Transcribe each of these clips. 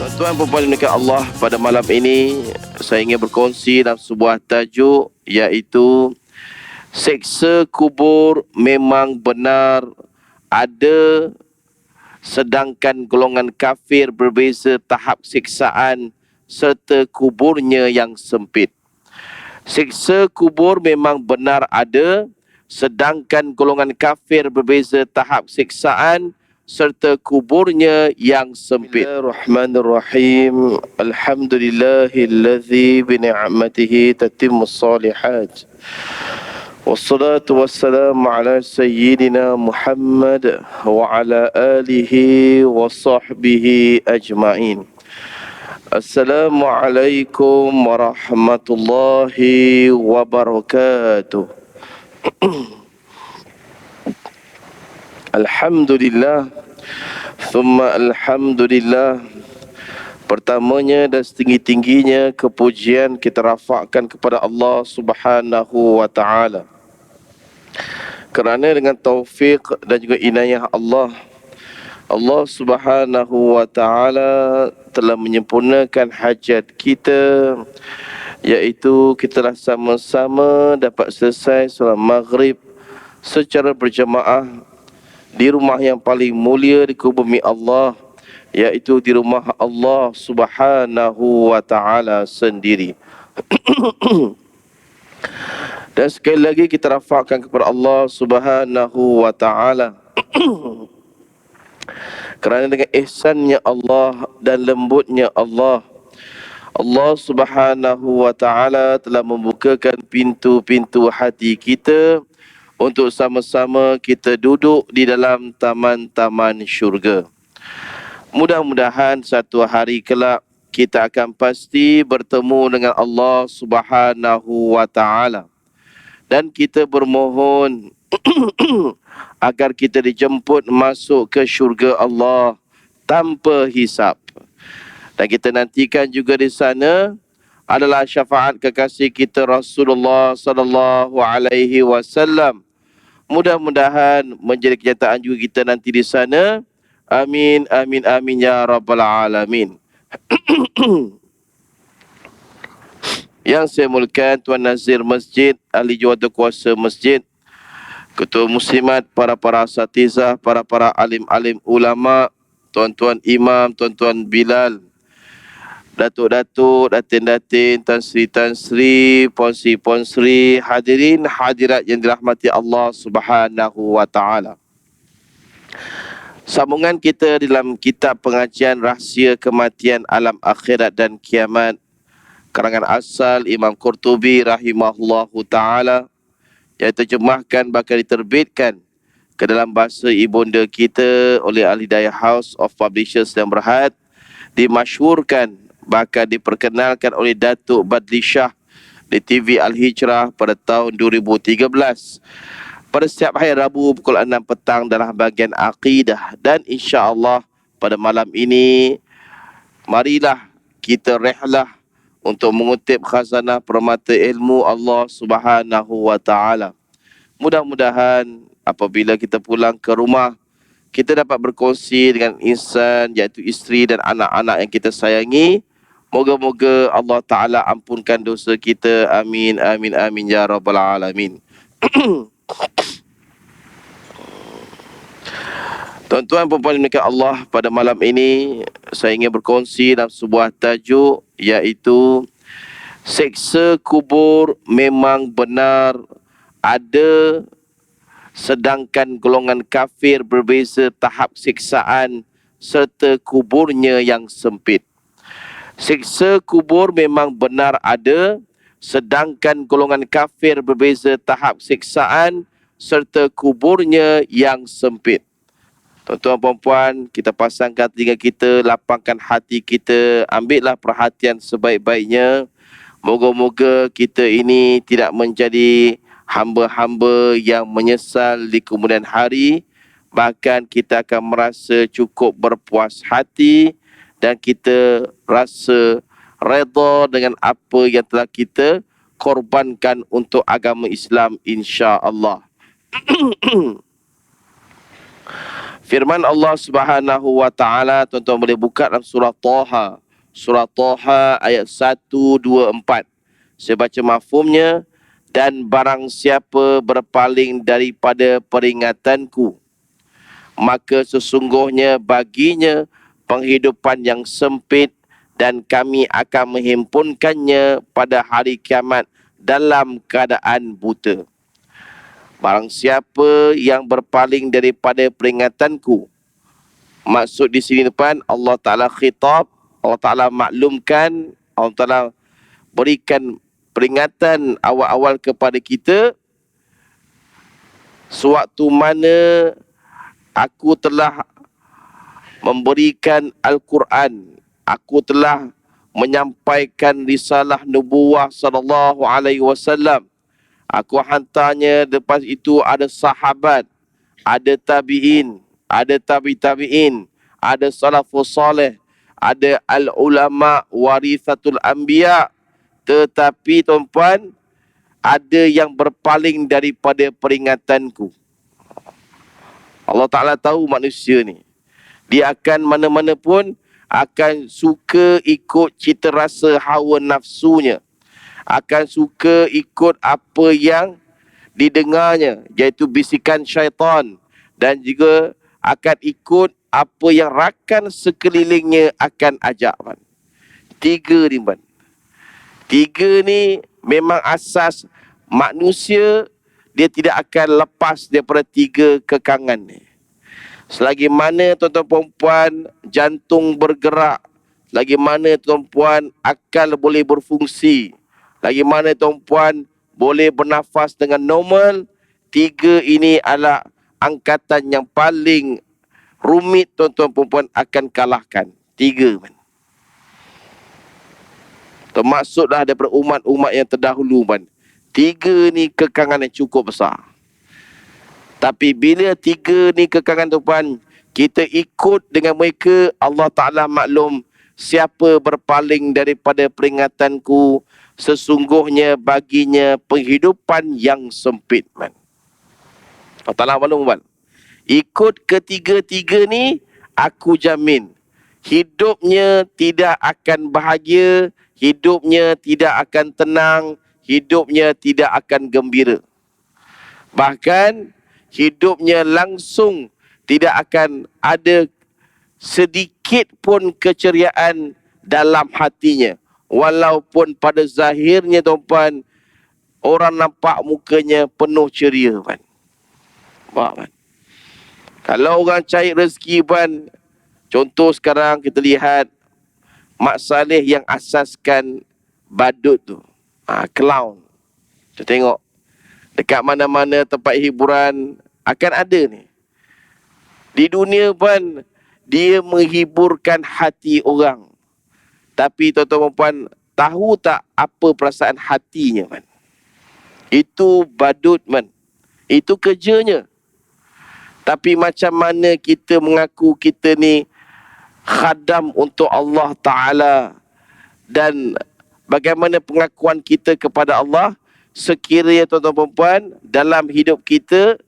Tuan-tuan dan puan dimuliakan Allah, pada malam ini saya ingin berkongsi dalam sebuah tajuk, iaitu seksa kubur memang benar ada, sedangkan golongan kafir berbeza tahap siksaan serta kuburnya yang sempit. Siksa kubur memang benar ada, sedangkan golongan kafir berbeza tahap siksaan serta kuburnya yang sempit. Bismillahirrahmanirrahim. Alhamdulillahillazi bi ni'matihi tatimmus salihat. Wassalatu wassalamu ala sayyidina Muhammad wa ala alihi wa sahbihi ajma'in. Assalamualaikum warahmatullahi wabarakatuh. Alhamdulillah, thumma alhamdulillah. Pertamanya dan setinggi-tingginya kepujian kita rafakkan kepada Allah Subhanahu wa taala. Kerana dengan taufik dan juga inayah Allah, Allah Subhanahu wa taala telah menyempurnakan hajat kita, iaitu kita telah sama-sama dapat selesai solat maghrib secara berjamaah di rumah yang paling mulia di bumi Allah, iaitu di rumah Allah Subhanahu wa taala sendiri. Dan sekali lagi kita rafakkan kepada Allah Subhanahu wa taala kerana dengan ihsannya Allah dan lembutnya Allah, Allah Subhanahu wa taala telah membukakan pintu-pintu hati kita untuk sama-sama kita duduk di dalam taman-taman syurga. Mudah-mudahan satu hari kelak kita akan pasti bertemu dengan Allah Subhanahu wa taala. Dan kita bermohon agar kita dijemput masuk ke syurga Allah tanpa hisap. Dan kita nantikan juga di sana adalah syafaat kekasih kita Rasulullah sallallahu alaihi wasallam. Mudah-mudahan menjadi kenyataan juga kita nanti di sana. Amin, amin, amin ya rabbal alamin. Yang saya muliakan Tuan Nazir Masjid, ahli jurukuasa masjid, ketua muslimat, para asatizah, para alim-alim ulama, tuan-tuan imam, tuan-tuan Bilal, datuk-datuk, datin-datin, tan sri, puan sri, hadirin hadirat yang dirahmati Allah Subhanahu wa taala. Sambungan kita dalam kitab pengajian Rahsia Kematian Alam Akhirat dan Kiamat, karangan asal Imam Qurtubi rahimahullahu taala, yang terjemahkan bakal diterbitkan ke dalam bahasa ibunda kita oleh Al-Hidayah House of Publishers dan Berhad, dimasyhurkan bakal diperkenalkan oleh Datuk Badli Shah di TV Al-Hijrah pada tahun 2013 pada setiap hari Rabu pukul 6 petang dalam bahagian akidah. Dan insya-Allah pada malam ini marilah kita rehlah untuk mengutip khazanah permata ilmu Allah Subhanahu wa taala. Mudah-mudahan apabila kita pulang ke rumah, kita dapat berkongsi dengan insan, iaitu isteri dan anak-anak yang kita sayangi. Moga-moga Allah Ta'ala ampunkan dosa kita. Amin, amin, amin ya rabbal alamin. Tuan-tuan dan puan dimuliakan Allah, pada malam ini saya ingin berkongsi dalam sebuah tajuk, iaitu seksa kubur memang benar ada, sedangkan golongan kafir berbeza tahap siksaan serta kuburnya yang sempit. Siksa kubur memang benar ada, sedangkan golongan kafir berbeza tahap siksaan serta kuburnya yang sempit. Tuan-tuan dan puan, kita pasangkan telinga kita, lapangkan hati kita, ambillah perhatian sebaik-baiknya. Moga-moga kita ini tidak menjadi hamba-hamba yang menyesal di kemudian hari. Bahkan kita akan merasa cukup berpuas hati dan kita rasa redha dengan apa yang telah kita korbankan untuk agama Islam, insya-Allah. Firman Allah Subhanahu wa taala, tuan-tuan boleh buka dalam surah Taha. Surah Taha ayat 1, 2, 4. Saya baca mafhumnya. Dan barang siapa berpaling daripada peringatanku, maka sesungguhnya baginya penghidupan yang sempit, dan kami akan menghimpunkannya pada hari kiamat dalam keadaan buta. Barang siapa yang berpaling daripada peringatanku, maksud di sini depan Allah Ta'ala khitab, Allah Ta'ala maklumkan, Allah Ta'ala berikan peringatan awal-awal kepada kita, sewaktu mana aku telah memberikan Al-Quran, aku telah menyampaikan risalah nubuwah sallallahu alaihi wasallam, aku hantarnya. Lepas itu ada sahabat, ada tabi'in, ada tabi'in, ada salafus soleh, ada al-ulama warithatul anbiya. Tetapi tuan-puan, ada yang berpaling daripada peringatanku. Allah Ta'ala tahu manusia ni, dia akan mana-mana pun akan suka ikut cita rasa hawa nafsunya, akan suka ikut apa yang didengarnya, iaitu bisikan syaitan, dan juga akan ikut apa yang rakan sekelilingnya akan ajak. Tiga ni, tiga ni memang asas manusia, dia tidak akan lepas daripada tiga kekangan ni. Selagi mana tuan-tuan perempuan jantung bergerak, lagi mana tuan-puan akal boleh berfungsi, lagi mana tuan-puan boleh bernafas dengan normal, tiga ini adalah angkatan yang paling rumit tuan-tuan perempuan akan kalahkan. Tiga. Termasuklah daripada umat-umat yang terdahulu. Tiga ni kekangan yang cukup besar. Tapi bila tiga ni kekangan tuan, kita ikut dengan mereka, Allah Ta'ala maklum, siapa berpaling daripada peringatanku, sesungguhnya baginya penghidupan yang sempit. Allah Ta'ala maklum. Ikut ketiga-tiga ni, aku jamin hidupnya tidak akan bahagia, hidupnya tidak akan tenang, hidupnya tidak akan gembira. Bahkan hidupnya langsung tidak akan ada sedikit pun keceriaan dalam hatinya. Walaupun pada zahirnya tuan-puan, orang nampak mukanya penuh ceria. Kalau orang cari rezeki, contoh sekarang kita lihat Mak Saleh yang asaskan badut tu, clown. Kita tengok dekat mana-mana tempat hiburan akan ada ni. Di dunia dia menghiburkan hati orang. Tapi tuan-tuan puan, tahu tak apa perasaan hatinya? Itu badut. Itu kerjanya. Tapi macam mana kita mengaku kita ni khadam untuk Allah Ta'ala, dan bagaimana pengakuan kita kepada Allah sekiranya tuan-tuan perempuan dalam hidup kita,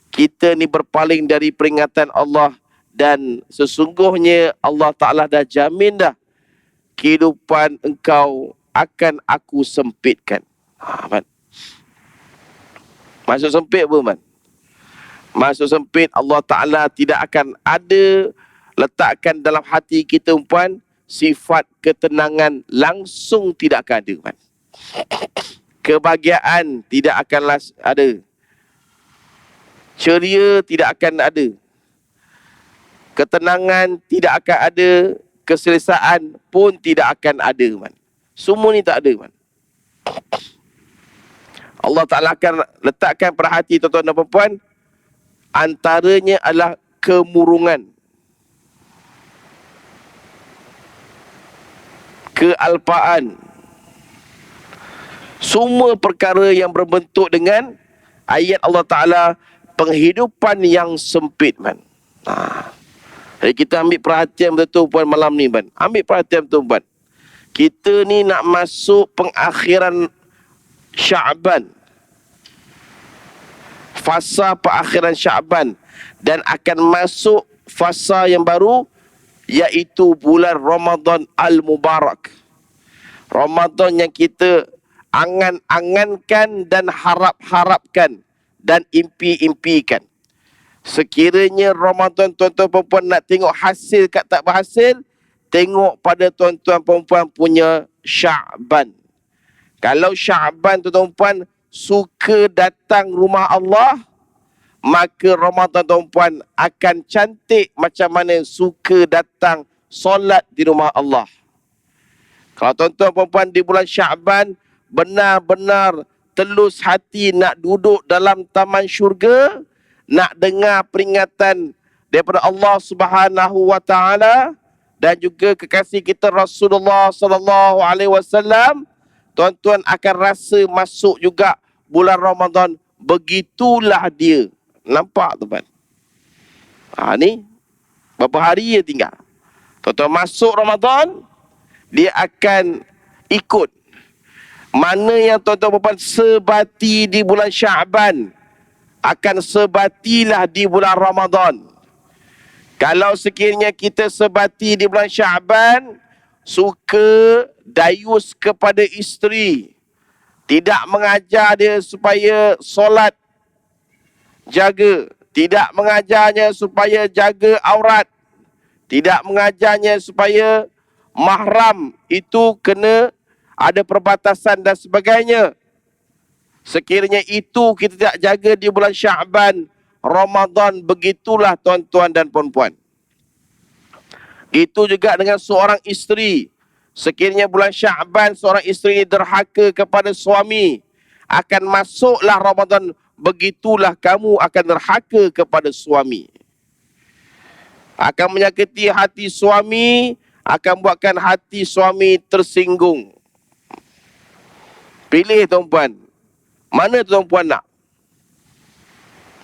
kita ni berpaling dari peringatan Allah, dan sesungguhnya Allah Ta'ala dah jamin dah, kehidupan engkau akan aku sempitkan. Maksud sempit apa? Maksud sempit, Allah Ta'ala tidak akan ada letakkan dalam hati kita sifat ketenangan, langsung tidak akan ada. Kebahagiaan tidak akan ada. Ceria tidak akan ada. Ketenangan tidak akan ada. Keselesaan pun tidak akan ada. Semua ni tak ada. Allah Ta'ala akan letakkan pada hati tuan-tuan dan puan, antaranya adalah kemurungan, kealpaan, semua perkara yang berbentuk dengan ayat Allah Ta'ala, penghidupan yang sempit. Jadi kita ambil perhatian betul puan malam ni. Ambil perhatian betul puan. Kita ni nak masuk pengakhiran Sya'ban, fasa perakhiran Sya'ban. dan akan masuk fasa yang baru, iaitu bulan Ramadan Al-Mubarak. Ramadan yang kita angan-angankan dan harap-harapkan dan impi-impikan. Sekiranya Ramadan tuan-tuan perempuan nak tengok hasil kat tak berhasil, tengok pada tuan-tuan perempuan punya Sya'ban. Kalau Sya'ban tuan-tuan perempuan suka datang rumah Allah, maka Ramadan tuan-tuan akan cantik macam mana suka datang solat di rumah Allah. Kalau tuan-tuan perempuan di bulan Sya'ban benar-benar telus hati nak duduk dalam taman syurga, nak dengar peringatan daripada Allah Subhanahu wa taala dan juga kekasih kita Rasulullah sallallahu alaihi wasallam, tuan-tuan akan rasa masuk juga bulan Ramadan. Begitulah dia. Nampak tuan? Ni berapa hari je tinggal. Tuan-tuan masuk Ramadan, dia akan ikut. Mana yang tuan-tuan perempuan sebati di bulan Sya'ban, akan sebatilah di bulan Ramadan. Kalau sekiranya kita sebati di bulan Sya'ban, suka dayus kepada isteri, tidak mengajar dia supaya solat jaga, tidak mengajarnya supaya jaga aurat, tidak mengajarnya supaya mahram itu kena ada perbatasan dan sebagainya. Sekiranya itu kita tidak jaga di bulan Sya'ban, Ramadan begitulah tuan-tuan dan puan-puan. Itu juga dengan seorang isteri. Sekiranya bulan Sya'ban seorang isteri derhaka kepada suami, akan masuklah Ramadan, begitulah kamu akan derhaka kepada suami. Akan menyakiti hati suami, akan buatkan hati suami tersinggung. Pilih tuan-puan, mana tuan-puan nak?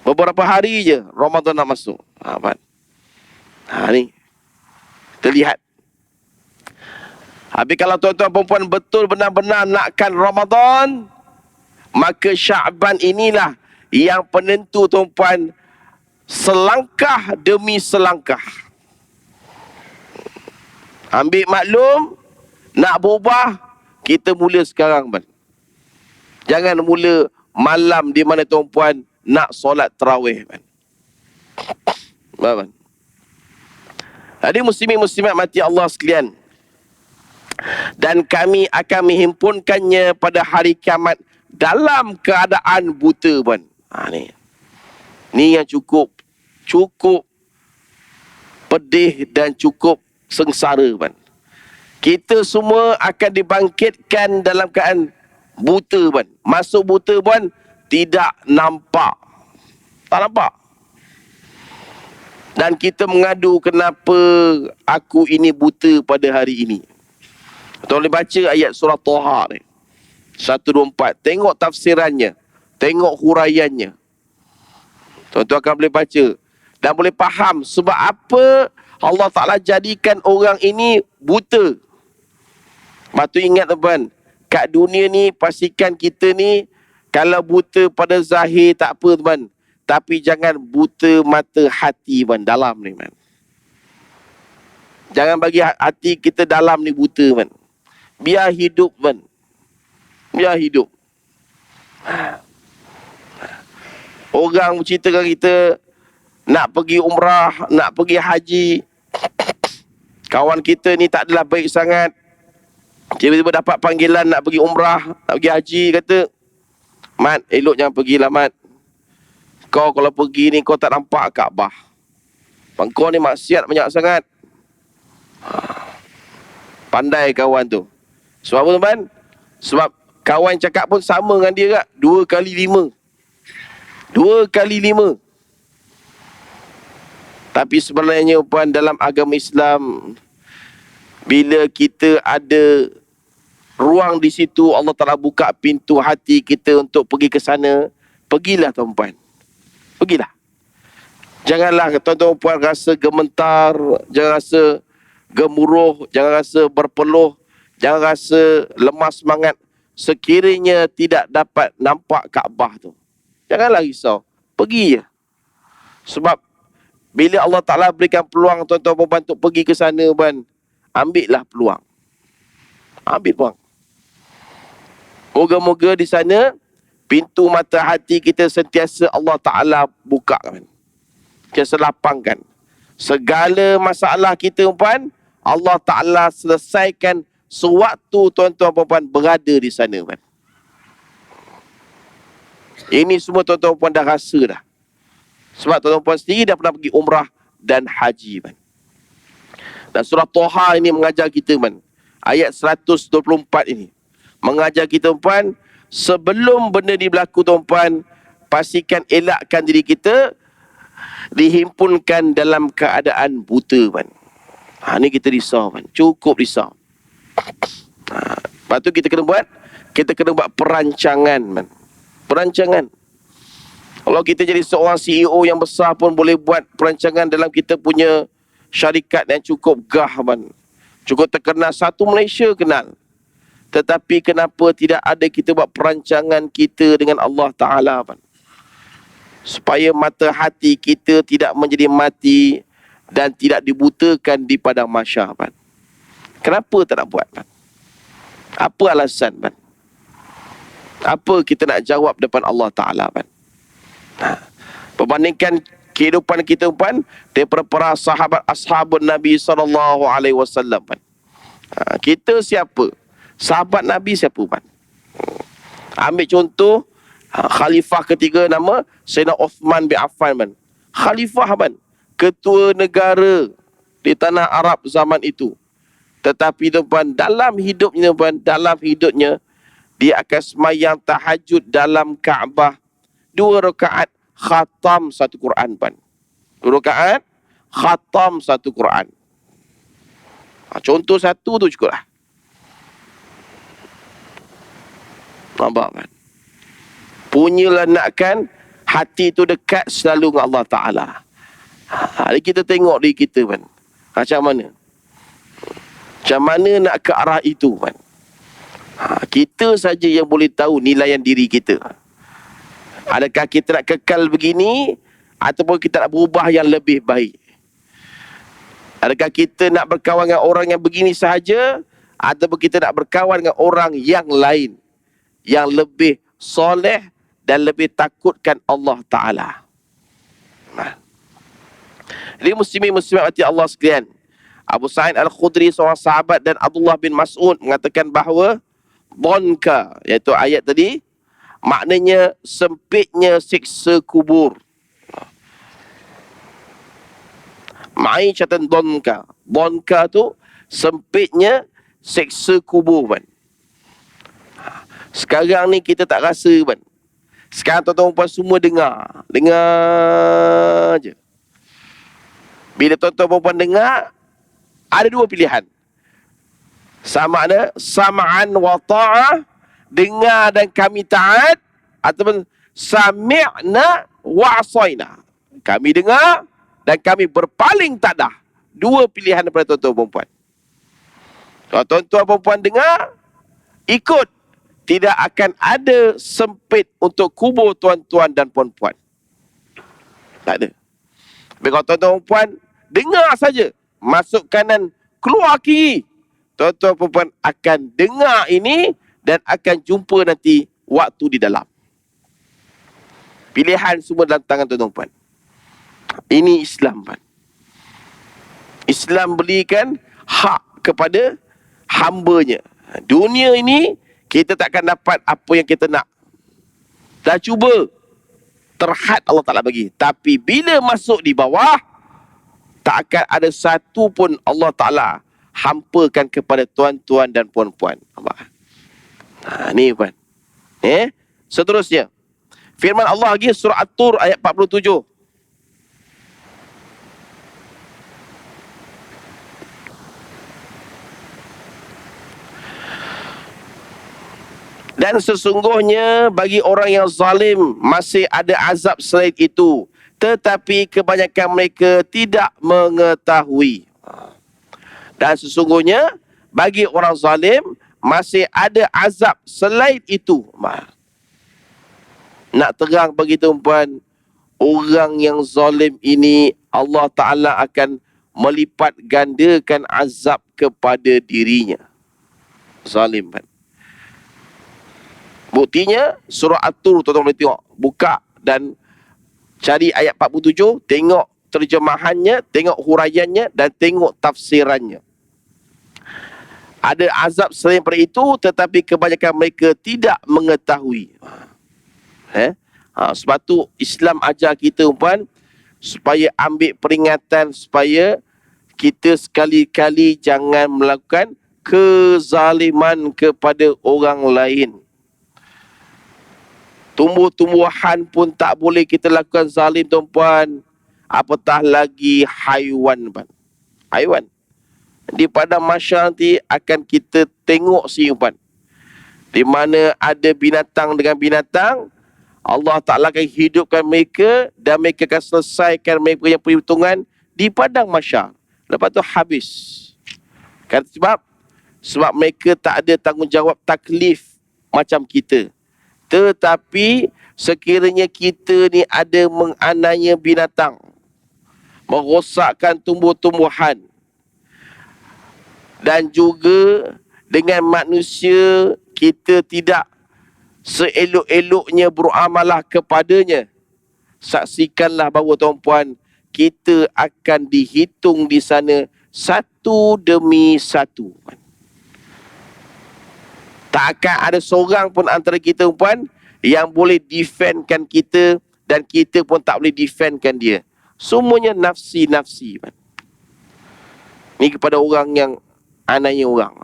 Beberapa hari je Ramadan nak masuk. Ni kita lihat. Habis kalau tuan-tuan perempuan betul benar-benar nakkan Ramadan, maka Sya'ban inilah yang penentu tuan-puan, selangkah demi selangkah. Ambil maklum, nak berubah, kita mula sekarang, man. Jangan mula malam di mana tuan-puan nak solat tarawih, man. Jadi muslimin muslimat mati Allah sekalian, dan kami akan menghimpunkannya pada hari kiamat dalam keadaan buta, man. Ni yang cukup pedih dan cukup sengsara, man. Kita semua akan dibangkitkan dalam keadaan buta, man. Masuk buta, man, tidak nampak. Tak nampak. Dan kita mengadu, kenapa aku ini buta pada hari ini. Kita boleh baca ayat surah Toha ni 124. Tengok tafsirannya, tengok huraiannya. Tuan-tuan akan boleh baca dan boleh faham sebab apa Allah Ta'ala jadikan orang ini buta. Lepas tu ingat tuan-tuan, kat dunia ni pastikan kita ni kalau buta pada zahir tak apa tuan, tapi jangan buta mata hati, man, dalam ni, man. Jangan bagi hati kita dalam ni buta, man. Biar hidup, man. Biar hidup. Orang menceritakan kita nak pergi umrah, nak pergi haji. Kawan kita ni tak adalah baik sangat. Tiba-tiba dapat panggilan nak pergi umrah, nak pergi haji. Kata, Mat, elok jangan pergilah, Mat. Kau kalau pergi ni kau tak nampak Kaabah. Kau ni maksiat banyak sangat. Pandai kawan tu. Sebab apa, teman? Sebab kawan cakap pun sama dengan dia kak. 2 kali 5. 2 kali 5. Tapi sebenarnya puan, dalam agama Islam, bila kita ada ruang di situ, Allah Ta'ala buka pintu hati kita untuk pergi ke sana, pergilah tuan-puan. Pergilah. Janganlah tuan-tuan puan rasa gementar, jangan rasa gemuruh, jangan rasa berpeluh, jangan rasa lemah semangat sekiranya tidak dapat nampak Kaabah tu. Janganlah risau. Pergi je. Sebab Bila Allah Ta'ala berikan peluang tuan-tuan perempuan untuk pergi ke sana, puan, ambillah peluang. Ambil peluang. Moga-moga di sana pintu mata hati kita sentiasa Allah Ta'ala buka, kan? Sentiasa lapangkan. Segala masalah kita, puan, Allah Ta'ala selesaikan sewaktu tuan-tuan perempuan berada di sana, puan. Ini semua tuan-tuan perempuan dah rasa dah. Sebab tuan-tuan perempuan sendiri dah pernah pergi umrah dan haji, puan. Dan surah Toha ini mengajar kita, puan. Ayat 124 ini mengajar kita, puan, sebelum benda ni berlaku, tuan-puan, pastikan elakkan diri kita dihimpunkan dalam keadaan buta, puan. Ni kita risau, puan. Cukup risau. Lepas tu kita kena buat perancangan, puan. Perancangan. Kalau kita jadi seorang CEO yang besar pun boleh buat perancangan dalam kita punya syarikat yang cukup gah, puan. Cukup terkenal, satu Malaysia kenal. Tetapi kenapa tidak ada kita buat perancangan kita dengan Allah Ta'ala, puan? Supaya mata hati kita tidak menjadi mati dan tidak dibutakan di padang mahsyar, puan. Kenapa tak nak buat, puan? Apa alasan, puan? Apa kita nak jawab depan Allah Ta'ala, puan? Perbandingkan kehidupan kita, puan, daripada para sahabat ashabun Nabi SAW, puan. Kita siapa? Sahabat Nabi siapa, puan? Ambil contoh, khalifah ketiga nama Sayyidina Uthman bin Affan, puan. Khalifah, puan, ketua negara di tanah Arab zaman itu. Tetapi, puan, dalam hidupnya dia akan semayang tahajud dalam Kaabah 2 rakaat khatam satu Quran, puan. 2 rakaat khatam satu Quran. Contoh satu tu cukup lah. Nampak, kan? Punyalah nakkan hati tu dekat selalu dengan Allah Ta'ala. Hari kita tengok diri kita, kan? Macam mana? Macam mana nak ke arah itu, kan? Kita saja yang boleh tahu nilaian diri kita. Adakah kita nak kekal begini ataupun kita nak berubah yang lebih baik? Adakah kita nak berkawan dengan orang yang begini sahaja ataupun kita nak berkawan dengan orang yang lain, yang lebih soleh dan lebih takutkan Allah Ta'ala? Jadi muslimin-muslimat hati Allah sekalian, Abu Sa'id Al-Khudri, seorang sahabat, dan Abdullah bin Mas'ud mengatakan bahawa Donka, iaitu ayat tadi, maknanya sempitnya siksa kubur. Ma'icatan donka. Donka tu sempitnya siksa kubur, kan? Sekarang ni kita tak rasa, kan? Sekarang tuan-tuan perempuan semua dengar je. Bila tuan-tuan perempuan dengar, ada 2 pilihan. Sama ada sam'an wa ta'ah, dengar dan kami taat, ataupun sami'na wa asaina, kami dengar dan kami berpaling tadah. 2 pilihan daripada tuan-tuan perempuan. Kalau tuan-tuan perempuan dengar, ikut, tidak akan ada sempit untuk kubur tuan-tuan dan puan-puan. Tak ada. Tapi kalau tuan-tuan perempuan dengar saja, masuk kanan, keluar kiri, tuan-tuan perempuan akan dengar ini dan akan jumpa nanti waktu di dalam. Pilihan semua dalam tangan tuan-tuan perempuan. Ini Islam, kan? Islam berikan hak kepada hambanya. Dunia ini kita takkan dapat apa yang kita nak. Dah cuba, terhad Allah Ta'ala bagi. Tapi bila masuk di bawah, tak akan ada satu pun Allah Ta'ala hampakan kepada tuan-tuan dan puan-puan. Ni, puan. Seterusnya, firman Allah lagi, surah At-Tur ayat 47. Dan sesungguhnya bagi orang yang zalim masih ada azab selain itu, tetapi kebanyakan mereka tidak mengetahui. Dan sesungguhnya bagi orang zalim masih ada azab selain itu. Nak terang bagi tuan-puan, orang yang zalim ini Allah Ta'ala akan melipat gandakan azab kepada dirinya. Zalim kan. Buktinya surah At-Tur, tuan-tuan boleh tengok. Buka dan cari ayat 47, tengok terjemahannya, tengok huraiannya dan tengok tafsirannya. Ada azab selain daripada itu, tetapi kebanyakan mereka tidak mengetahui. Sebab tu Islam ajar kita umpan supaya ambil peringatan, supaya kita sekali-kali jangan melakukan kezaliman kepada orang lain. Tumbuh-tumbuhan pun tak boleh kita lakukan zalim, tuan-puan. Apatah lagi haiwan, puan. Haiwan. Di padang mahsyar nanti akan kita tengok puan. Di mana ada binatang dengan binatang, Allah Ta'ala akan hidupkan mereka dan mereka akan selesaikan mereka punya perhitungan di padang mahsyar. Lepas tu habis. Kan sebab mereka tak ada tanggungjawab taklif macam kita. Tetapi sekiranya kita ni ada menganiaya binatang, merosakkan tumbuh-tumbuhan, dan juga dengan manusia kita tidak seelok-eloknya beramalah kepadanya, saksikanlah bahawa tuan-puan, kita akan dihitung di sana satu demi satu. Tak akan ada seorang pun antara kita, puan, yang boleh defendkan kita dan kita pun tak boleh defendkan dia. Semuanya nafsi-nafsi, puan. Ini kepada orang yang aniaya orang.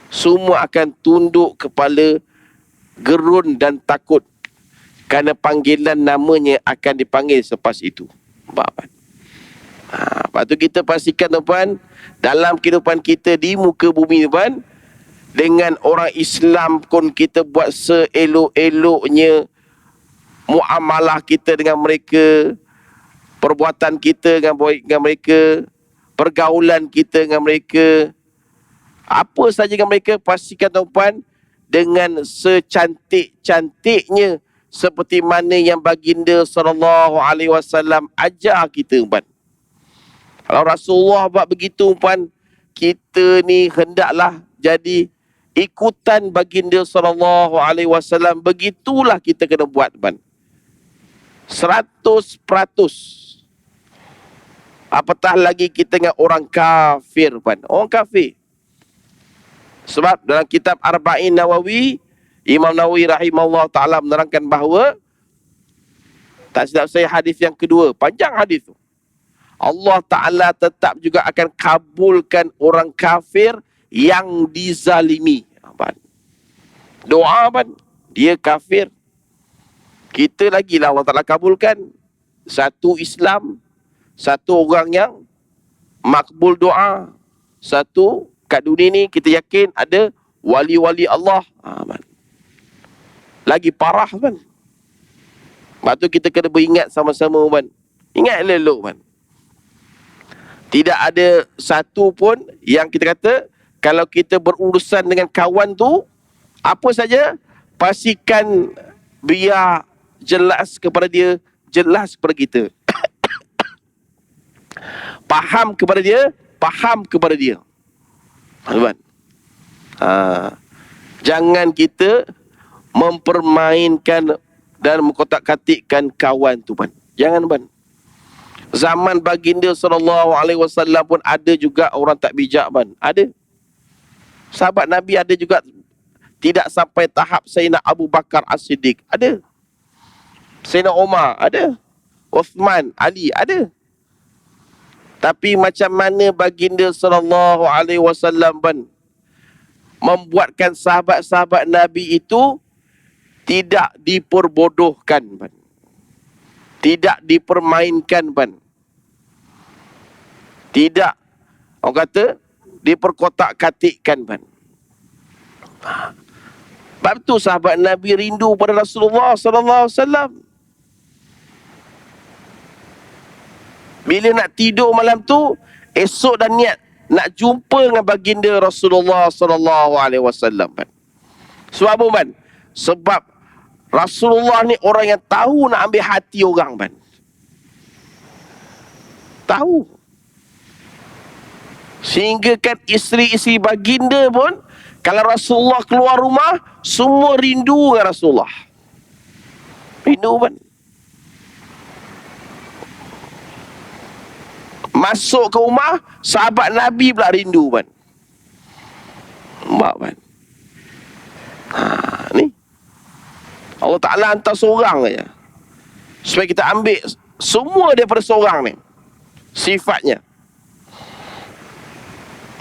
Semua akan tunduk kepala, gerun dan takut kerana panggilan namanya akan dipanggil selepas itu. Lepas tu kita pastikan, tuan-puan, dalam kehidupan kita di muka bumi, tuan, dengan orang Islam pun kita buat seelok-eloknya muamalah kita dengan mereka, perbuatan kita dengan mereka, pergaulan kita dengan mereka, apa saja dengan mereka, pastikan, tuan-puan, dengan secantik-cantiknya seperti mana yang baginda sallallahu alaihi wasallam ajar kita, tuan. Kalau Rasulullah buat begitu, tuan, kita ni hendaklah jadi ikutan baginda sallallahu alaihi wasallam. Begitulah kita kena buat, tuan. 100%. Apatah lagi kita dengan orang kafir, tuan. Orang kafir. Sebab dalam kitab Arba'in Nawawi, Imam Nawawi rahimahullah ta'ala menerangkan bahawa, tak silap saya hadis yang kedua, panjang hadis tu, Allah Ta'ala tetap juga akan kabulkan orang kafir yang dizalimi. Doa, dia kafir, kita lagi lah Allah Ta'ala kabulkan. Satu Islam, satu orang yang makbul doa, satu kat dunia ni kita yakin ada wali-wali Allah. Lagi parah, kan. Sebab tu kita kena beringat sama-sama, kan. Ingat elok, kan. Tidak ada satu pun yang kita kata, kalau kita berurusan dengan kawan tu, apa saja, pastikan biar jelas kepada dia, jelas kepada kita. Faham kepada dia, faham kepada dia. Tuan. Jangan kita mempermainkan dan mengkotak-katikkan kawan tu, puan. Jangan, puan. Zaman baginda sallallahu alaihi wasallam pun ada juga orang tak bijak, puan. Ada. Sahabat Nabi ada juga tidak sampai tahap Sayyidina Abu Bakar As-Siddiq. Ada. Sayyidina Umar ada. Uthman, Ali ada. Tapi macam mana baginda sallallahu alaihi wasallam, puan, membuatkan sahabat-sahabat Nabi itu tidak diperbodohkan, puan. Tidak dipermainkan, puan. Tidak, orang kata, diperkotak-katikkan, puan. Sebab tu sahabat Nabi rindu pada Rasulullah sallallahu alaihi wasallam. Bila nak tidur malam tu, esok dah niat nak jumpa dengan baginda Rasulullah sallallahu alaihi wasallam. Sebab apa, man? Sebab Rasulullah ni orang yang tahu nak ambil hati orang, man. Tahu. Sehingga kan isteri-isteri baginda pun, kalau Rasulullah keluar rumah, semua rindu dengan Rasulullah. Rindu, man. Masuk ke rumah, sahabat Nabi pula rindu, man. Nampak, man. Ni Allah Ta'ala hantar seorang saja, supaya kita ambil semua daripada seorang ni sifatnya,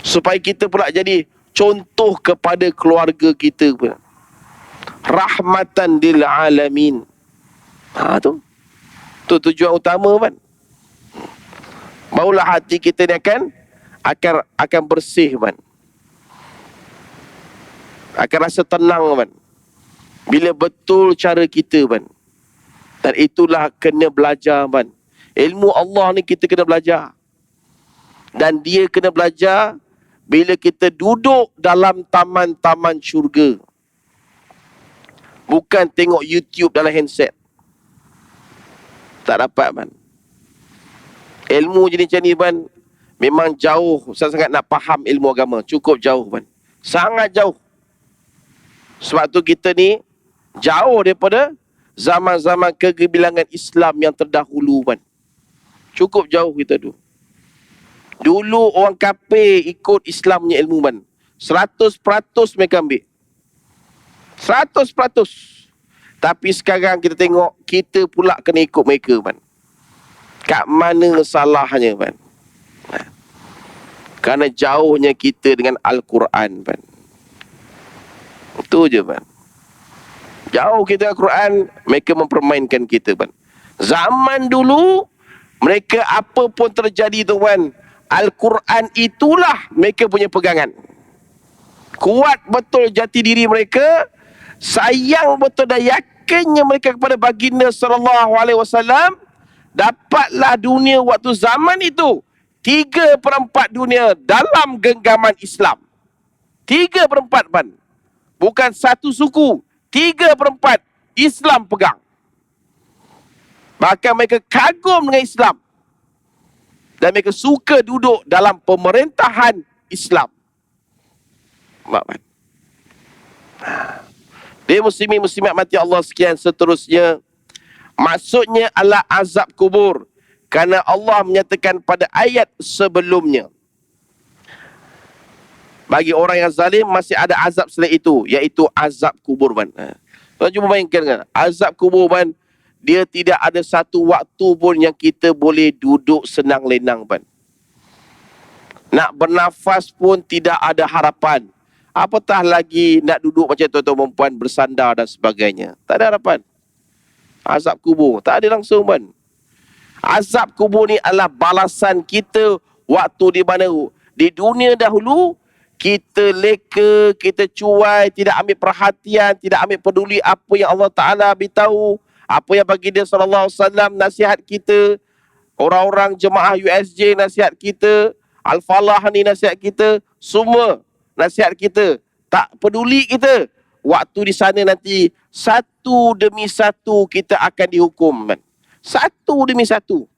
supaya kita pula jadi contoh kepada keluarga kita pula. Rahmatan lil alamin. Tu tujuan utama, kan. Barulah hati kita ni akan bersih, kan. Akan rasa tenang, kan. Bila betul cara kita, kan. Dan itulah kena belajar, kan. Ilmu Allah ni kita kena belajar. Dan dia kena belajar bila kita duduk dalam taman-taman syurga. Bukan tengok YouTube dalam handset. Tak dapat, man. Ilmu jenis macam ni, man, memang jauh sangat nak faham ilmu agama. Cukup jauh, man. Sangat jauh. Sebab tu kita ni jauh daripada zaman-zaman kegemilangan Islam yang terdahulu, man. Cukup jauh kita tu. Dulu orang kafir ikut Islam punya ilmu, man. 100% mereka ambil. 100%. Tapi sekarang kita tengok, kita pula kena ikut mereka, man. Kat mana salahnya, man? Kerana jauhnya kita dengan Al-Quran, man. Itu je, man. Jauh kita dengan Al-Quran, mereka mempermainkan kita, man. Zaman dulu, mereka apa pun terjadi tu, man, Al-Quran itulah mereka punya pegangan. Kuat betul jati diri mereka, sayang betul dan yakinnya mereka kepada baginda sallallahu alaihi wasallam. Dapatlah dunia waktu zaman itu 3/4 dunia dalam genggaman Islam. 3/4, man. Bukan satu suku, 3/4 Islam pegang. Bahkan mereka kagum dengan Islam. Dan mereka suka duduk dalam pemerintahan Islam. Man. Dia muslimin-muslimat mati Allah sekian seterusnya. Maksudnya adalah azab kubur. Kerana Allah menyatakan pada ayat sebelumnya, bagi orang yang zalim masih ada azab selain itu, iaitu azab kubur, man. Tuan cuba bayangkan, kan? Azab kubur, man, dia tidak ada satu waktu pun yang kita boleh duduk senang lenang, man. Nak bernafas pun tidak ada harapan. Apatah lagi nak duduk macam tuan-tuan perempuan bersandar dan sebagainya. Tak ada harapan. Azab kubur tak ada langsung, man. Azab kubur ni adalah balasan kita waktu di mana di dunia dahulu kita leka, kita cuai, tidak ambil perhatian, tidak ambil peduli apa yang Allah Ta'ala beritahu, apa yang baginda sallallahu alaihi wasallam nasihat kita, orang-orang jemaah USJ nasihat kita, Al-Falah ni nasihat kita, semua nasihat kita. Tak peduli kita. Waktu di sana nanti, satu demi satu kita akan dihukum, man. Satu demi satu.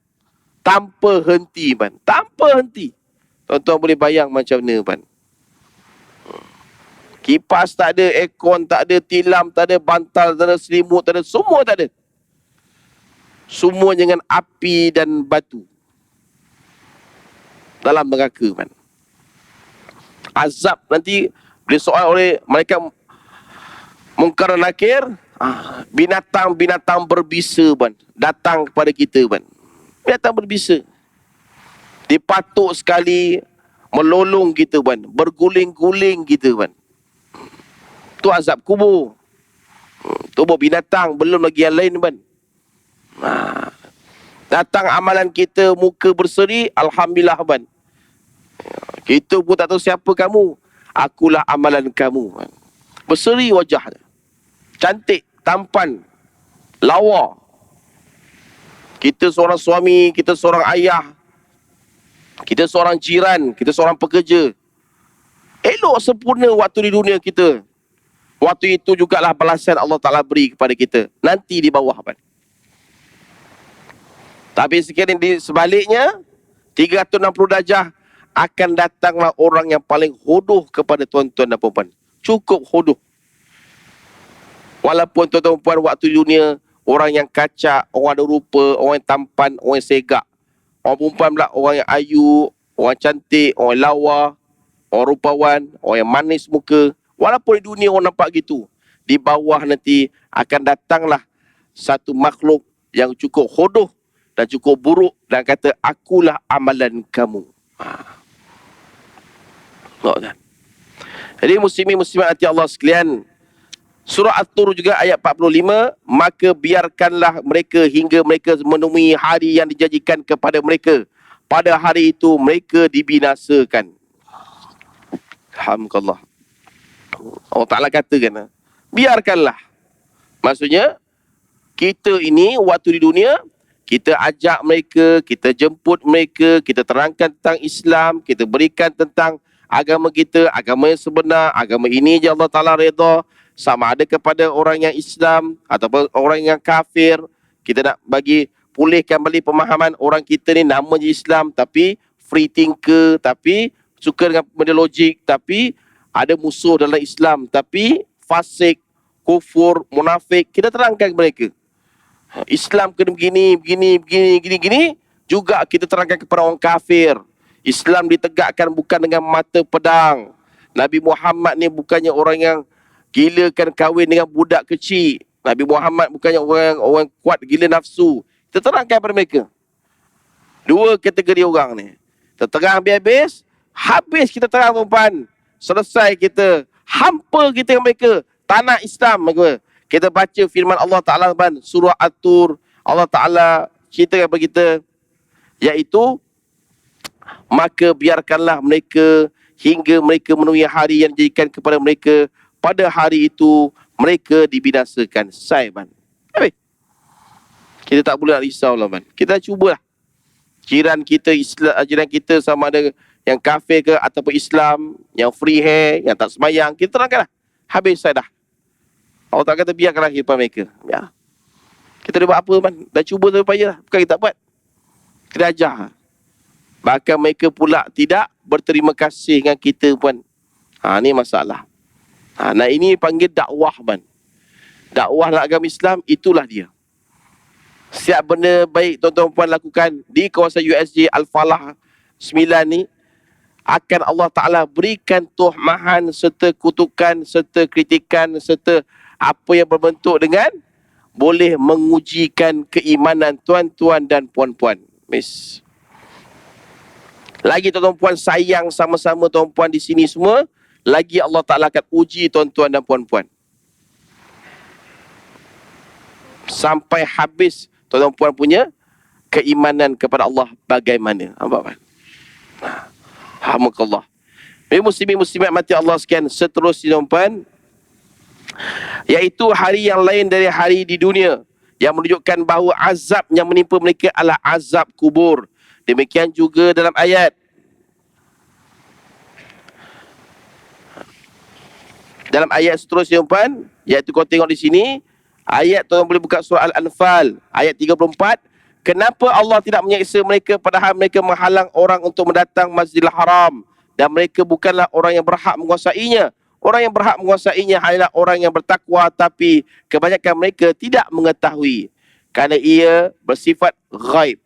Tanpa henti, man. Tanpa henti. Tuan-tuan boleh bayang macam mana, man. Kipas tak ada, aircon tak ada, tilam tak ada, bantal tak ada, selimut tak ada, semua tak ada. Semua dengan api dan batu. Dalam neraka, man. Azab nanti disoal oleh malaikat Munkar dan Nakir. Binatang-binatang berbisa, man, datang kepada kita, man. Binatang berbisa. Dipatuk sekali, melolong kita, man. Berguling-guling kita, man. Itu azab kubur. Tubuh binatang, belum lagi yang lain, man. Datang amalan kita, muka berseri, alhamdulillah, man. Kita pun tak tahu siapa kamu. Akulah amalan kamu, man. Berseri wajah. Cantik, tampan, lawa. Kita seorang suami, kita seorang ayah, kita seorang jiran, kita seorang pekerja. Elok sempurna waktu di dunia kita. Waktu itu jugalah balasan Allah Ta'ala beri kepada kita. Nanti di bawah. Tapi sekarang di sebaliknya, 360 darjah, akan datanglah orang yang paling hodoh kepada tuan-tuan dan puan-puan. Cukup hodoh. Walaupun tuan-tuan dan puan waktu dunia, orang yang kacak, orang ada rupa, orang yang tampan, orang yang segak. Orang perempuan pula, orang yang ayu, orang cantik, orang lawa, orang rupawan, orang yang manis muka. Walaupun di dunia orang nampak gitu, di bawah nanti akan datanglah satu makhluk yang cukup hodoh dan cukup buruk dan kata, akulah amalan kamu. Jadi muslimin-muslimat hati Allah sekalian, surah At-Tur juga ayat 45, maka biarkanlah mereka hingga mereka menemui hari yang dijanjikan kepada mereka. Pada hari itu mereka dibinasakan. Alhamdulillah. Allah Ta'ala katakan, biarkanlah. Maksudnya, kita ini waktu di dunia, kita ajak mereka, kita jemput mereka, kita terangkan tentang Islam, kita berikan tentang agama kita, agama yang sebenar, agama ini je Allah Ta'ala redha, sama ada kepada orang yang Islam ataupun orang yang kafir. Kita nak bagi pulihkan balik pemahaman orang kita ni namanya Islam tapi free thinker, tapi suka dengan benda logik, tapi ada musuh dalam Islam, tapi fasik, kufur, munafik. Kita terangkan kepada mereka, Islam kena begini. Juga kita terangkan kepada orang kafir, Islam ditegakkan bukan dengan mata pedang. Nabi Muhammad ni bukannya orang yang gilakan kahwin dengan budak kecil. Nabi Muhammad bukannya orang kuat gila nafsu. Kita terangkan kepada mereka. Dua kategori orang ni. Kita terang habis kita terang tuan-tuan. Selesai kita, hampa kita dengan mereka. Tanah Islam mereka. Kita baca firman Allah Ta'ala surah At-Tur. Allah Ta'ala cerita kepada kita, iaitu, maka biarkanlah mereka hingga mereka menemui hari yang dijadikan kepada mereka. Pada hari itu mereka dibinasakan. Selesai man. Kita tak boleh nak risau lah man. Kita cubalah. Jiran kita sama ada yang kafir ke ataupun Islam, yang free hair, yang tak semayang, kita terangkanlah. Habis saya dah. Allah tak kata biarkanlah kehidupan mereka. Ya. Kita dah buat apa man? Dah cuba tu payah lah. Bukan kita tak buat. Kita ajar. Bahkan mereka pula tidak berterima kasih dengan kita pun. Ni masalah. Nah ini panggil dakwah man. Dakwah dalam agama Islam, itulah dia. Setiap benda baik tuan-tuan puan lakukan di kawasan USJ Al-Falah 9 ni, akan Allah Ta'ala berikan tuhmahan serta kutukan serta kritikan serta apa yang berbentuk dengan boleh mengujikan keimanan tuan-tuan dan puan-puan. Miss. Lagi tuan-tuan puan sayang sama-sama tuan-puan di sini semua, lagi Allah Ta'ala akan uji tuan-tuan dan puan-puan. Sampai habis tuan-tuan puan punya keimanan kepada Allah bagaimana. Nampak kan? Alhamdulillah. Muslimin-muslimat mati Allah sekian, seterusnya tuan-puan, iaitu hari yang lain dari hari di dunia, yang menunjukkan bahawa azab yang menimpa mereka adalah azab kubur. Demikian juga dalam ayat seterusnya tuan-puan, iaitu kau tengok di sini ayat, tuan boleh buka surah Al-Anfal ayat 34. Kenapa Allah tidak menyeksa mereka padahal mereka menghalang orang untuk mendatang Masjidil Haram dan mereka bukanlah orang yang berhak menguasainya. Orang yang berhak menguasainya hanyalah orang yang bertakwa, tapi kebanyakan mereka tidak mengetahui kerana ia bersifat ghaib.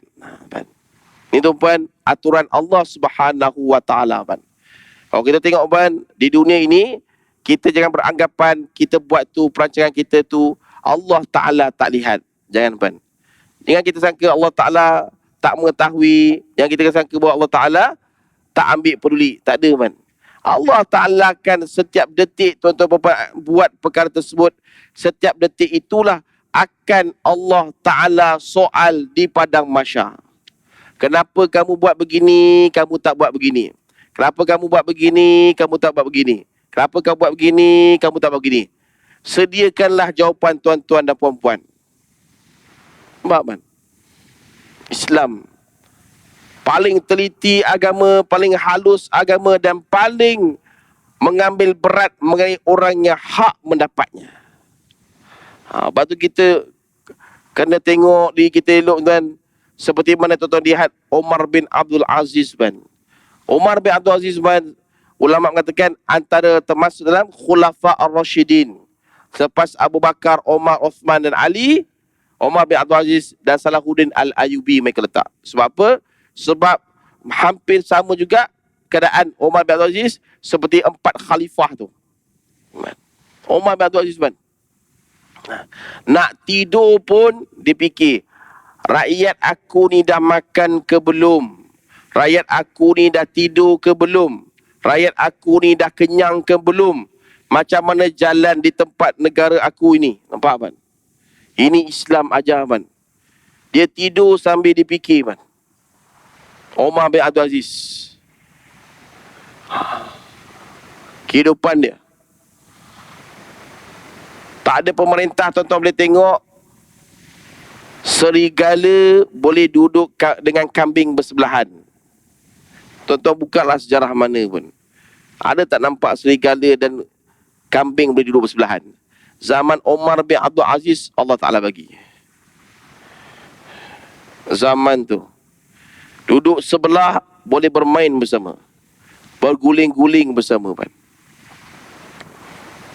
Ini tuan-puan, aturan Allah Subhanahu wa taala. Kalau kita tengok tuan, di dunia ini kita jangan beranggapan kita buat tu, perancangan kita tu Allah Ta'ala tak lihat. Jangan tuan. Jangan kita sangka Allah Ta'ala tak mengetahui. Jangan kita sangka bahawa Allah Ta'ala tak ambil peduli. Tak ada man. Allah Ta'ala kan setiap detik tuan-tuan buat perkara tersebut. Setiap detik itulah akan Allah Ta'ala soal di padang mahsyar. Kenapa kamu buat begini, kamu tak buat begini? Kenapa kamu buat begini, kamu tak buat begini? Kenapa kamu buat begini, kamu tak buat begini? Sediakanlah jawapan tuan-tuan dan puan-puan. Nampak man? Islam paling teliti agama, paling halus agama dan paling mengambil berat mengenai orang yang hak mendapatnya. Lepas tu kita kena tengok diri kita elok tuan. Seperti mana tuan-tuan lihat Omar bin Abdul Aziz ban. Omar bin Abdul Aziz ban, ulama mengatakan antara termasuk dalam Khulafa Ar-Rashidin. Selepas Abu Bakar, Omar, Osman dan Ali, Omar bin Abdul Aziz dan Salahuddin Al-Ayyubi mereka letak. Sebab apa? Sebab hampir sama juga keadaan Omar bin Abdul Aziz seperti 4 khalifah tu. Omar bin Abdul Aziz ban. Nak tidur pun dipikir, rakyat aku ni dah makan ke belum? Rakyat aku ni dah tidur ke belum? Rakyat aku ni dah kenyang ke belum? Macam mana jalan di tempat negara aku ini? Nampak ban? Ini Islam ajar ban. Dia tidur sambil dipikir ban. Omar bin Abdul Aziz. Kehidupan dia. Tak ada pemerintah, tuan-tuan boleh tengok. Serigala boleh duduk dengan kambing bersebelahan. Tuan-tuan bukalah sejarah mana pun. Ada tak nampak serigala dan kambing boleh duduk bersebelahan? Zaman Omar bin Abdul Aziz, Allah Ta'ala bagi. Zaman tu. Duduk sebelah, boleh bermain bersama. Berguling-guling bersama.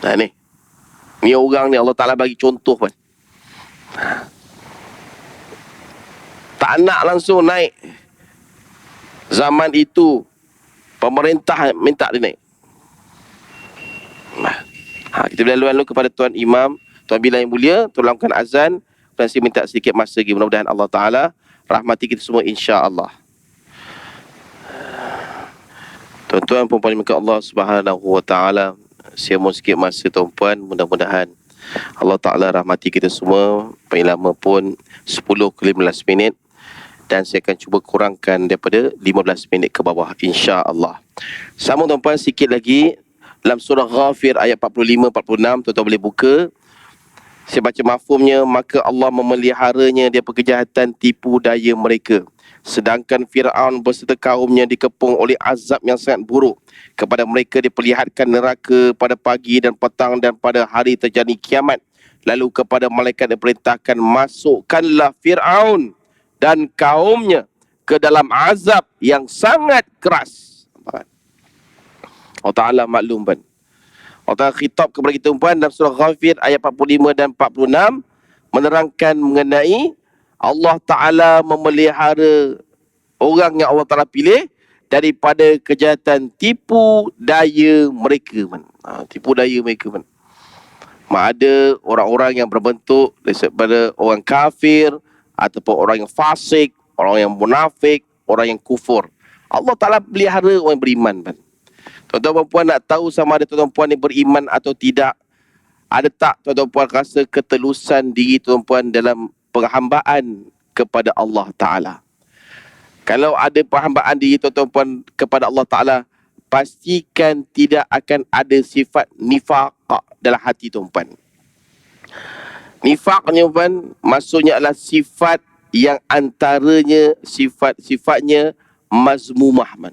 Nah ni. Ni orang ni Allah Ta'ala bagi contoh kan. Tak nak langsung naik. Zaman itu pemerintah minta dia naik. Kita berlalu-lalu kepada Tuan Imam, Tuan Bilal yang mulia, tolongkan azan. Dan saya minta sedikit masa lagi. Mudah-mudahan Allah Ta'ala rahmati kita semua insya-Allah. Tuan-tuan puan-puan dimurkai Allah Subhanahu wa Ta'ala, saya mohon sikit masa tuan-puan. Mudah-mudahan Allah Ta'ala rahmati kita semua. Paling lama pun 10 ke 15 minit. Dan saya akan cuba kurangkan daripada 15 minit ke bawah insya-Allah. Sama tuan-puan, sikit lagi dalam surah Ghafir ayat 45-46, tuan-tuan boleh buka. Saya baca mafhumnya. Maka Allah memeliharanya dia kejahatan tipu daya mereka. Sedangkan Fir'aun beserta kaumnya dikepung oleh azab yang sangat buruk. Kepada mereka diperlihatkan neraka pada pagi dan petang dan pada hari terjadi kiamat. Lalu kepada malaikat diperintahkan, masukkanlah Fir'aun dan kaumnya ke dalam azab yang sangat keras. Allah Ta'ala maklum kan. Allah Ta'ala khitab kepada kita umpan dalam surah Ghafir ayat 45 dan 46 menerangkan mengenai Allah Ta'ala memelihara orang yang Allah Ta'ala pilih daripada kejahatan tipu daya mereka. Tipu daya mereka. Ada orang-orang yang berbentuk daripada orang kafir ataupun orang yang fasik, orang yang munafik, orang yang kufur. Allah Ta'ala pelihara orang yang beriman. Tuan-tuan puan nak tahu sama ada tuan-tuan puan ni beriman atau tidak? Ada tak tuan-tuan puan rasa ketelusan diri tuan-tuan puan dalam penghambaan kepada Allah Ta'ala? Kalau ada penghambaan diri tuan-tuan puan kepada Allah Ta'ala, pastikan tidak akan ada sifat nifaq dalam hati tuan-tuan. Nifaq ni tuan, maksudnya adalah sifat yang antaranya sifat-sifatnya mazmumah man.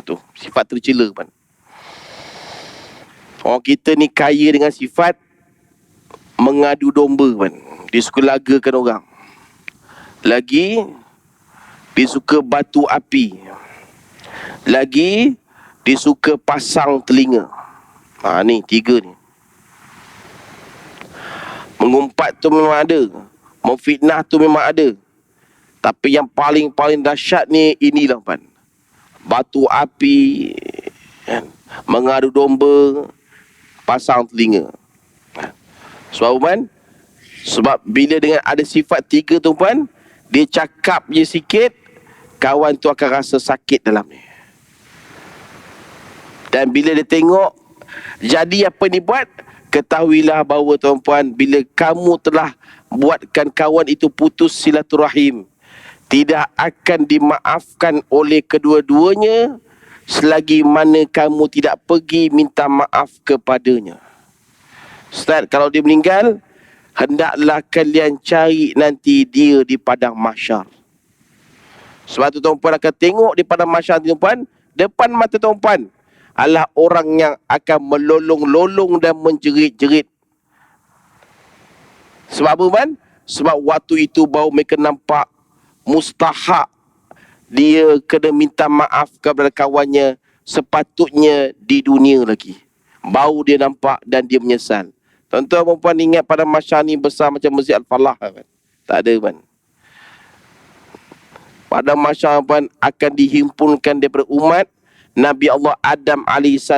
Tu sifat tercela man. Orang kita ni kaya dengan sifat mengadu domba man. Dia suka lagakan orang. Lagi dia suka batu api. Lagi dia suka pasang telinga. Ni 3 ni. Mengumpat tu memang ada. Memfitnah tu memang ada. Tapi yang paling dahsyat ni inilah pan. Batu api, mengadu domba, pasang telinga. Sebab kan? Sebab bila dengan ada sifat 3 tu pan, dia cakap je sikit, kawan tu akan rasa sakit dalam ni. Dan bila dia tengok jadi apa ni buat, ketahuilah bahawa tuan-puan, bila kamu telah buatkan kawan itu putus silaturahim, tidak akan dimaafkan oleh kedua-duanya selagi mana kamu tidak pergi minta maaf kepadanya. Ustaz, kalau dia meninggal, hendaklah kalian cari nanti dia di padang mahsyar. Sebab tu tuan-puan akan tengok di padang mahsyar tuan-puan, depan mata tuan-puan adalah orang yang akan melolong-lolong dan menjerit-jerit. Sebab apa, Man? Sebab waktu itu baru mereka nampak mustahak dia kena minta maaf kepada kawannya sepatutnya di dunia lagi. Baru dia nampak dan dia menyesal. Tuan-tuan dan puan ingat pada masyarakat ni besar macam Masjid Al-Falah kan? Tak ada, Man. Pada masyarakat akan dihimpunkan daripada umat Nabi Allah Adam AS,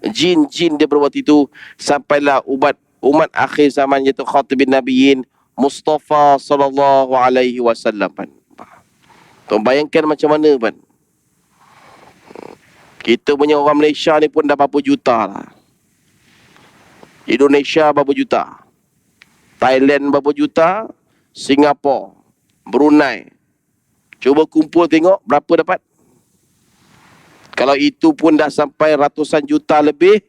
jin-jin daripada waktu itu, sampailah umat akhir zaman, iaitu Khatibin Nabiyyin Mustafa sallallahu alaihi wasallam. Tuan bayangkan macam mana, Pan? Kita punya orang Malaysia ni pun dah berapa juta lah. Indonesia berapa juta, Thailand berapa juta, Singapura, Brunei. Cuba kumpul tengok berapa dapat. Kalau itu pun dah sampai ratusan juta lebih,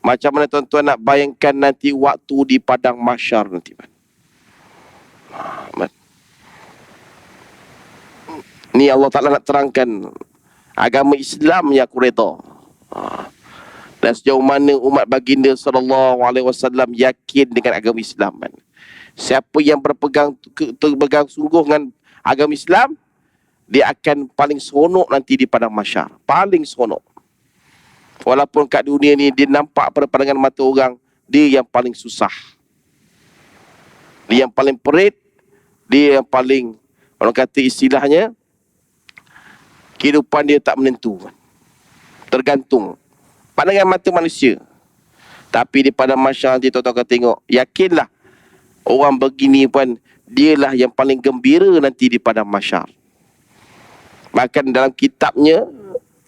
macam mana tuan-tuan nak bayangkan nanti waktu di padang mahsyar nanti, Man? Ni Allah Ta'ala nak terangkan agama Islam yang aku reda. Dan sejauh mana umat baginda sallallahu alaihi wasallam yakin dengan agama Islam, Man. Siapa yang berpegang sungguh dengan agama Islam, dia akan paling seronok nanti di padang mahsyar. Paling seronok. Walaupun kat dunia ni dia nampak pada pandangan mata orang, dia yang paling susah. Dia yang paling perit. Dia yang paling, orang kata istilahnya, kehidupan dia tak menentu. Tergantung pandangan mata manusia. Tapi di padang mahsyar nanti tuan-tuan akan tengok, yakinlah orang begini pun dialah yang paling gembira nanti di padang mahsyar. Bahkan dalam kitabnya,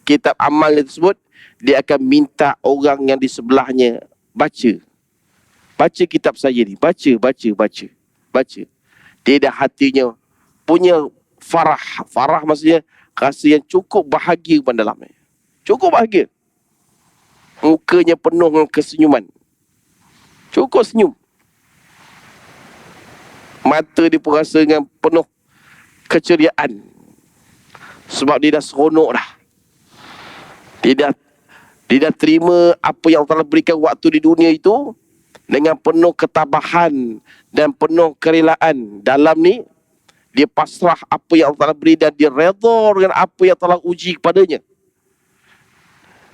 kitab amalnya tersebut, dia akan minta orang yang di sebelahnya baca. Baca kitab saya ni. Baca. Dia dah hatinya punya farah. Farah maksudnya rasa yang cukup bahagia pada dalamnya. Cukup bahagia. Mukanya penuh dengan kesenyuman. Cukup senyum. Mata dia pun rasa dengan penuh keceriaan. Sebab dia dah seronok dah. Dia dah terima apa yang Allah berikan waktu di dunia itu dengan penuh ketabahan dan penuh kerelaan. Dalam ni, dia pasrah apa yang Allah beri dan dia redha dengan apa yang telah uji kepadanya.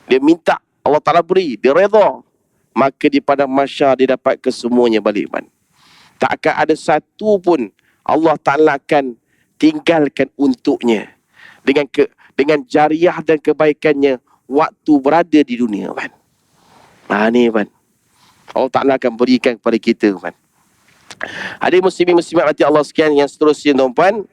Dia minta Allah Ta'ala beri, dia redha. Maka di padang mahsyar dia dapat kesemuanya balik, Man. Tak akan ada satu pun Allah Ta'ala akan tinggalkan untuknya. Dengan jariah dan kebaikannya waktu berada di dunia, Man. Ni, Man, Allah Ta'ala akan berikan kepada kita, Man. Ada muslimin-muslimat hati Allah sekian yang seterusnya, tuan-tuan.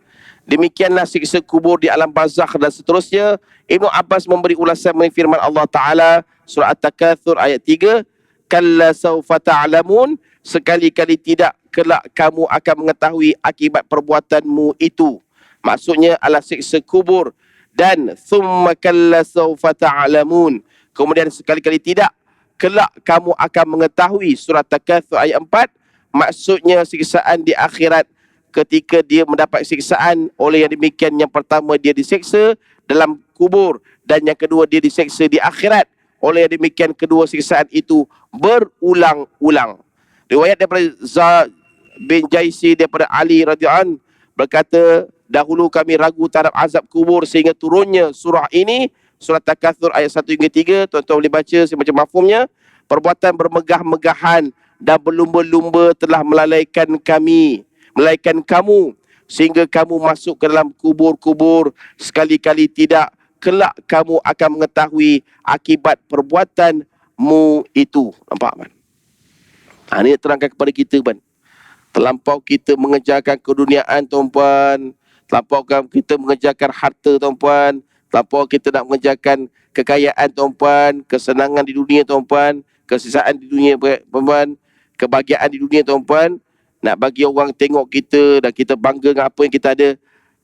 Demikianlah siksa kubur di alam barzakh dan seterusnya. Ibnu Abbas memberi ulasan mengenai firman Allah Ta'ala surah At-Takatsur ayat 3. Kalla sawfa ta'lamun, sekali-kali tidak kelak kamu akan mengetahui akibat perbuatanmu itu. Maksudnya adalah siksa kubur. Dan thumma kalla sawfa ta'lamun, kemudian sekali-kali tidak kelak kamu akan mengetahui. Surah Takatsur ayat 4. Maksudnya siksaan di akhirat, ketika dia mendapat siksaan oleh yang demikian. Yang pertama dia diseksa dalam kubur, dan yang kedua dia diseksa di akhirat. Oleh yang demikian kedua siksaan itu berulang-ulang. Riwayat daripada Zaid bin Jaisi daripada Ali radhiyallahu anhu berkata, dahulu kami ragu terhadap azab kubur sehingga turunnya surah ini, surah Takatsur ayat 1 hingga 3. Tuan-tuan boleh baca, saya baca mafhumnya. Perbuatan bermegah-megahan dan berlumba-lumba telah melalaikan kamu sehingga kamu masuk ke dalam kubur-kubur. Sekali-kali tidak kelak kamu akan mengetahui akibat perbuatanmu itu. Nampak, Man? Ini terangkan kepada kita, Man. Terlampau kita mengejarkan keduniaan, tuan-puan. Terlampau kita mengejarkan harta, tuan-puan. Terlampau kita nak mengejarkan kekayaan, tuan-puan. Kesenangan di dunia, tuan-puan. Kesesaan di dunia, tuan-puan. Kebahagiaan di dunia, tuan-puan. Nak bagi orang tengok kita dan kita bangga dengan apa yang kita ada.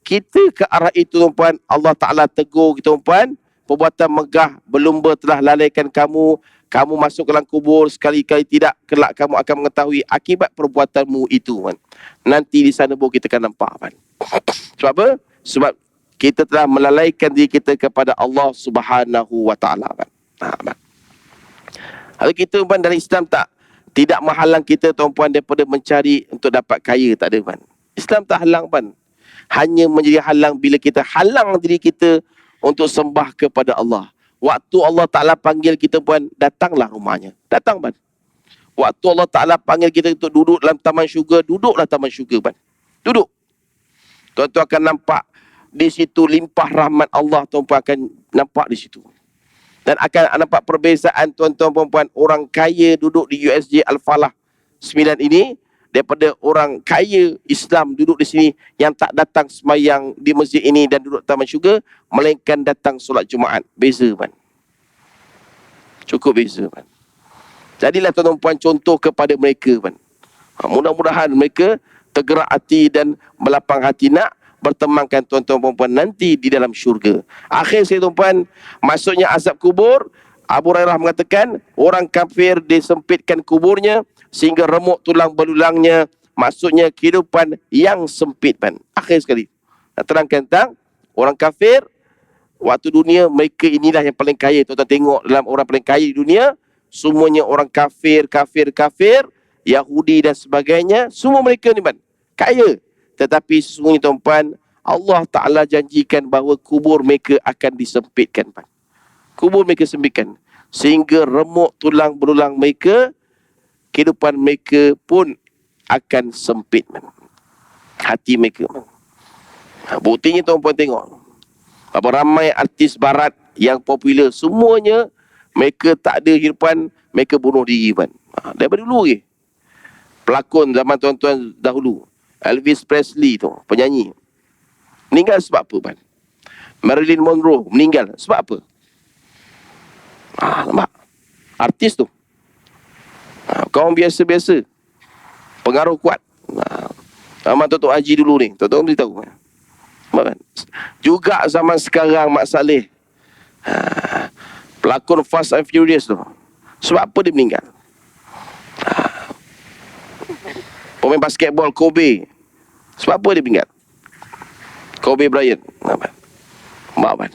Kita ke arah itu, tuan-puan. Allah Ta'ala tegur kita, tuan-puan. Perbuatan megah berlumba telah lalaikan kamu. Kamu masuk ke dalam kubur, sekali-kali tidak kelak kamu akan mengetahui akibat perbuatanmu itu, Man. Nanti di sana baru kita akan nampak, Man. Sebab apa? Sebab kita telah melalaikan diri kita kepada Allah Subhanahu wa Ta'ala, Man. Kalau kita tuan dalam Islam tidak menghalang kita tuan-puan daripada mencari untuk dapat kaya, tak ada tuan. Islam tak halang tuan. Hanya menjadi halang bila kita halang diri kita untuk sembah kepada Allah. Waktu Allah Ta'ala panggil kita puan, datanglah rumahnya. Datang tuan. Waktu Allah Ta'ala panggil kita untuk duduk dalam taman syurga, duduklah taman syurga tuan. Duduk. Tuan-tuan akan nampak di situ limpah rahmat Allah, tuan-tuan akan nampak di situ. Dan akan nampak perbezaan tuan-tuan perempuan, orang kaya duduk di USJ Al-Falah 9 ini daripada orang kaya Islam duduk di sini yang tak datang semayang di masjid ini dan duduk taman syurga, melainkan datang solat Jumaat. Beza kan? Cukup beza kan? Jadilah tuan-tuan puan contoh kepada mereka kan? Mudah-mudahan mereka tergerak hati dan melapang hati nak bertemankan tuan-tuan perempuan nanti di dalam syurga. Akhir sekali tuan-puan, maksudnya azab kubur, Abu Hurairah mengatakan orang kafir disempitkan kuburnya sehingga remuk tulang belulangnya, maksudnya kehidupan yang sempit kan. Akhir sekali nak terangkan tentang orang kafir waktu dunia, mereka inilah yang paling kaya. Tuan-tuan tengok dalam orang paling kaya di dunia, semuanya orang kafir, Yahudi dan sebagainya, semua mereka ni kan kaya. Tetapi sesungguhnya tuan-puan, Allah Ta'ala janjikan bahawa kubur mereka akan disempitkan. Kubur mereka sempitkan. Sehingga remuk tulang berulang mereka, kehidupan mereka pun akan sempit. Hati mereka. Buktinya tuan-puan tengok. Berapa ramai artis barat yang popular, semuanya mereka tak ada kehidupan, mereka bunuh diri. Daripada dulu lagi. Pelakon zaman tuan-tuan dahulu, Elvis Presley tu, penyanyi, meninggal sebab apa kan? Marilyn Monroe meninggal sebab apa? Nampak? Artis tu. Kaum biasa-biasa. Pengaruh kuat. Zaman Tok Haji dulu ni, tuan-tuan beritahu. Kan? Juga zaman sekarang Mak Saleh, pelakon Fast and Furious tu, sebab apa dia meninggal? Pemain basketball Kobe, sebab apa dia meninggal? Kobe Bryant. Maafkan.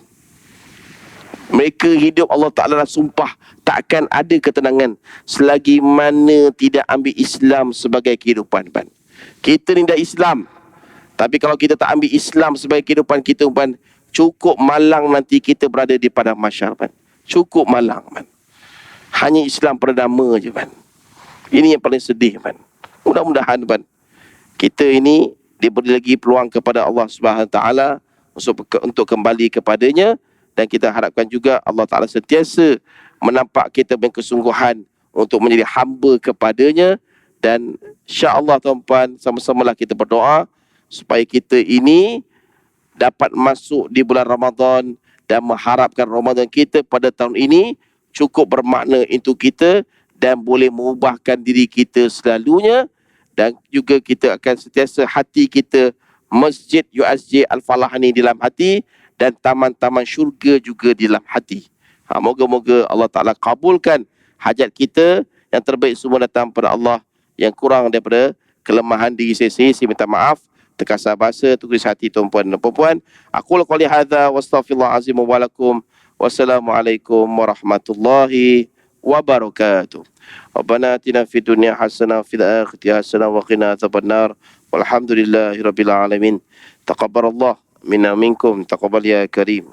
Mereka hidup, Allah Ta'ala dah sumpah takkan ada ketenangan selagi mana tidak ambil Islam sebagai kehidupan. Kita ni dah Islam, tapi kalau kita tak ambil Islam sebagai kehidupan kita, cukup malang nanti kita berada di padang mahsyar. Cukup malang. Hanya Islam perdama je. Ini yang paling sedih. Mudah-mudahan kita ini diberi lagi peluang kepada Allah Subhanahu Wa Taala untuk kembali kepadanya, dan kita harapkan juga Allah Taala sentiasa menampak kita berkesungguhan untuk menjadi hamba kepadanya. Dan insya-Allah tuan-puan, sama-samalah kita berdoa supaya kita ini dapat masuk di bulan Ramadan dan mengharapkan Ramadan kita pada tahun ini cukup bermakna untuk kita dan boleh mengubahkan diri kita selalunya. Dan juga kita akan sentiasa hati kita Masjid USJ Al-Falah ni di dalam hati, dan taman-taman syurga juga di dalam hati. Moga-moga Allah Ta'ala kabulkan hajat kita. Yang terbaik semua datang pada Allah. Yang kurang daripada kelemahan diri saya minta maaf. Terkasar bahasa, tulis hati tuan-puan dan puan-puan. Aku qouli hadza wa astaghfirullahal azim wa lakum. Wassalamualaikum warahmatullahi wabarakatuh. Rabbana atina fid dunya hasanah wa fil akhirati hasanah wa qina adzabannar. Walhamdulillahirabbil alamin. Taqabbalallah minna minkum taqabbal ya karim.